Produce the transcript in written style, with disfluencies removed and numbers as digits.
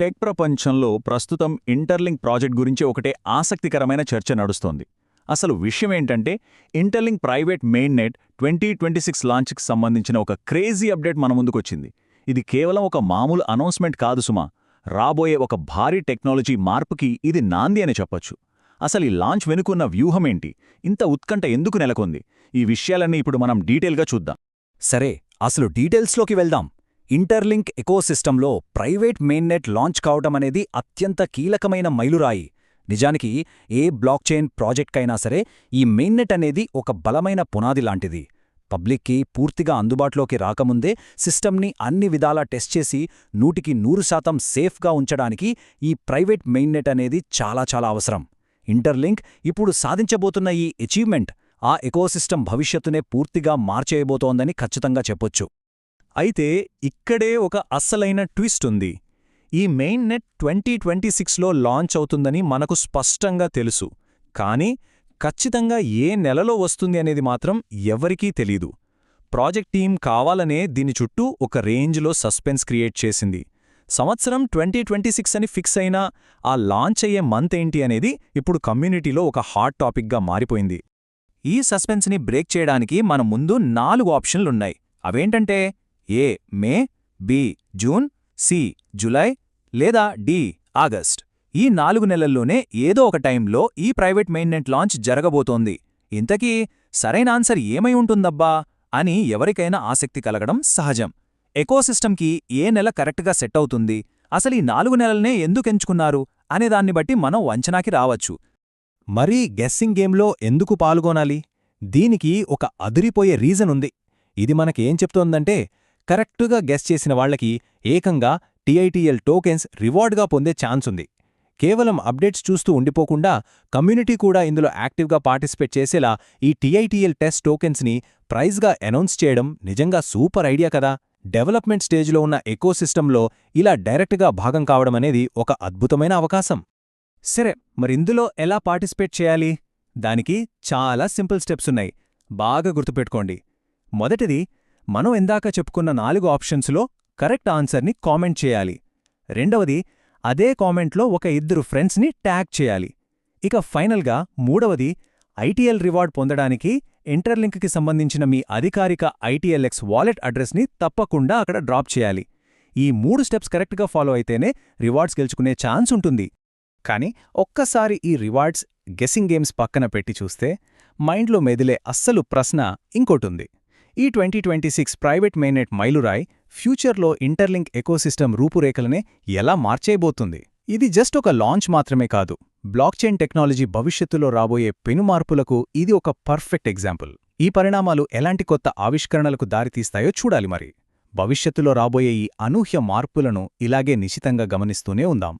Tech ప్రపంచంలో ప్రస్తుతం interlink project గురించి ఒకటే ఆసక్తికరమైన చర్చ నడుస్తోంది. అసలు విషయమేంటంటే, ఇంటర్లింక్ ప్రైవేట్ మెయిన్ నెట్ 2026 లాంచ్కి సంబంధించిన ఒక క్రేజీ అప్డేట్ మన ముందుకొచ్చింది. ఇది కేవలం ఒక మామూలు అనౌన్స్మెంట్ కాదు సుమా, రాబోయే ఒక భారీ టెక్నాలజీ మార్పుకి ఇది నాంది అని చెప్పొచ్చు. అసలు ఈ లాంచ్ వెనుకున్న వ్యూహమేంటి, ఇంత ఉత్కంఠ ఎందుకు నెలకొంది, ఈ విషయాలన్నీ ఇప్పుడు మనం డీటెయిల్గా చూద్దాం. సరే, అసలు డీటెయిల్స్లోకి వెళ్దాం. ఇంటర్లింక్ ఎకోసిస్టంలో ప్రైవేట్ మెయిన్నెట్ లాంచ్ కావటమనేది అత్యంత కీలకమైన మైలురాయి. నిజానికి ఏ బ్లాక్చైన్ ప్రాజెక్ట్కైనా సరే ఈ మెయిన్నెట్ అనేది ఒక బలమైన పునాది లాంటిది. పబ్లిక్కి పూర్తిగా అందుబాటులోకి రాకముందే సిస్టమ్ని అన్ని విధాలా టెస్ట్ చేసి 100% సేఫ్గా ఉంచడానికి ఈ ప్రైవేట్ మెయిన్నెట్ అనేది చాలా చాలా అవసరం. ఇంటర్లింక్ ఇప్పుడు సాధించబోతున్న ఈ అచీవ్మెంట్ ఆ ఎకోసిస్టమ్ భవిష్యత్తునే పూర్తిగా మార్చేయబోతోందని ఖచ్చితంగా చెప్పొచ్చు. అయితే ఇక్కడే ఒక అస్సలైన ట్విస్ట్ ఉంది. ఈ మెయిన్ నెట్ 2026లో లాంచ్ అవుతుందని మనకు స్పష్టంగా తెలుసు, కానీ ఖచ్చితంగా ఏ నెలలో వస్తుంది అనేది మాత్రం ఎవరికీ తెలీదు. ప్రాజెక్ట్ టీం కావాలనే దీని చుట్టూ ఒక రేంజ్లో సస్పెన్స్ క్రియేట్ చేసింది. సంవత్సరం 2026 అని ఫిక్స్ అయినా ఆ లాంచ్ అయ్యే మంత్ ఏంటి అనేది ఇప్పుడు కమ్యూనిటీలో ఒక హాట్ టాపిక్గా మారిపోయింది. ఈ సస్పెన్స్ని బ్రేక్ చేయడానికి మన ముందు 4 ఆప్షన్లున్నాయి. అవేంటంటే ఏ మే, బి జూన్, సి జులై లేదా డి ఆగస్ట్. ఈ 4 నెలల్లోనే ఏదో ఒక టైంలో ఈ ప్రైవేట్ మెయిన్నెట్ లాంచ్ జరగబోతోంది. ఇంతకీ సరైన ఆన్సర్ ఏమై ఉంటుందబ్బా అని ఎవరికైనా ఆసక్తి కలగడం సహజం. ఎకోసిస్టమ్కి ఏ నెల కరెక్ట్గా సెట్ అవుతుంది, అసలు ఈ 4 నెలల్నే ఎందుకెంచుకున్నారు అనేదాన్ని బట్టి మనం అంచనాకి రావచ్చు. మరీ గెస్సింగ్ గేమ్లో ఎందుకు పాల్గొనాలి? దీనికి ఒక అదిరిపోయే రీజన్ ఉంది. ఇది మనకేం చెప్తోందంటే, కరెక్టుగా గెస్ చేసిన వాళ్లకి ఏకంగా టీఐటీఎల్ టోకెన్స్ రివార్డ్గా పొందే ఛాన్స్ ఉంది. కేవలం అప్డేట్స్ చూస్తూ ఉండిపోకుండా కమ్యూనిటీ కూడా ఇందులో యాక్టివ్గా పార్టిసిపేట్ చేసేలా ఈ టీఐటీఎల్ టెస్ట్ టోకెన్స్ని ప్రైజ్గా అనౌన్స్ చేయడం నిజంగా సూపర్ ఐడియా కదా. డెవలప్మెంట్ స్టేజ్లో ఉన్న ఎకోసిస్టంలో ఇలా డైరెక్ట్గా భాగం కావడమనేది ఒక అద్భుతమైన అవకాశం. సరే, మరిందులో ఎలా పార్టిసిపేట్ చేయాలి? దానికి చాలా సింపుల్ స్టెప్సున్నాయి, బాగా గుర్తుపెట్టుకోండి. మొదటిది, మనం ఇందాక చెప్పుకున్న 4 ఆప్షన్స్లో కరెక్ట్ ఆన్సర్ని కామెంట్ చేయాలి. రెండవది, అదే కామెంట్లో ఒక 2 ఫ్రెండ్స్ని ట్యాగ్ చేయాలి. ఇక ఫైనల్గా మూడవది, ఐటీఎల్ రివార్డ్ పొందడానికి ఇంటర్లింక్కి సంబంధించిన మీ అధికారిక ఐటీఎల్ఎక్స్ వాలెట్ అడ్రస్ని తప్పకుండా అక్కడ డ్రాప్ చేయాలి. ఈ 3 స్టెప్స్ కరెక్ట్గా ఫాలో అయితేనే రివార్డ్స్ గెలుచుకునే ఛాన్స్ ఉంటుంది. కానీ ఒక్కసారి ఈ రివార్డ్స్, గెస్సింగ్ గేమ్స్ పక్కన పెట్టి చూస్తే మైండ్లో మెదిలే అస్సలు ప్రశ్న ఇంకోటుంది. ఈ 2026 ప్రైవేట్ మెయిన్నెట్ మైలురాయ్ ఫ్యూచర్లో ఇంటర్లింక్ ఎకోసిస్టమ్ రూపురేఖలనే ఎలా మార్చేయబోతుంది? ఇది జస్ట్ ఒక లాంచ్ మాత్రమే కాదు, బ్లాక్చైన్ టెక్నాలజీ భవిష్యత్తులో రాబోయే పెనుమార్పులకు ఇది ఒక పర్ఫెక్ట్ ఎగ్జాంపుల్. ఈ పరిణామాలు ఎలాంటి కొత్త ఆవిష్కరణలకు దారితీస్తాయో చూడాలి. మరి భవిష్యత్తులో రాబోయే ఈ అనూహ్య మార్పులను ఇలాగే నిశితంగా గమనిస్తూనే ఉందాం.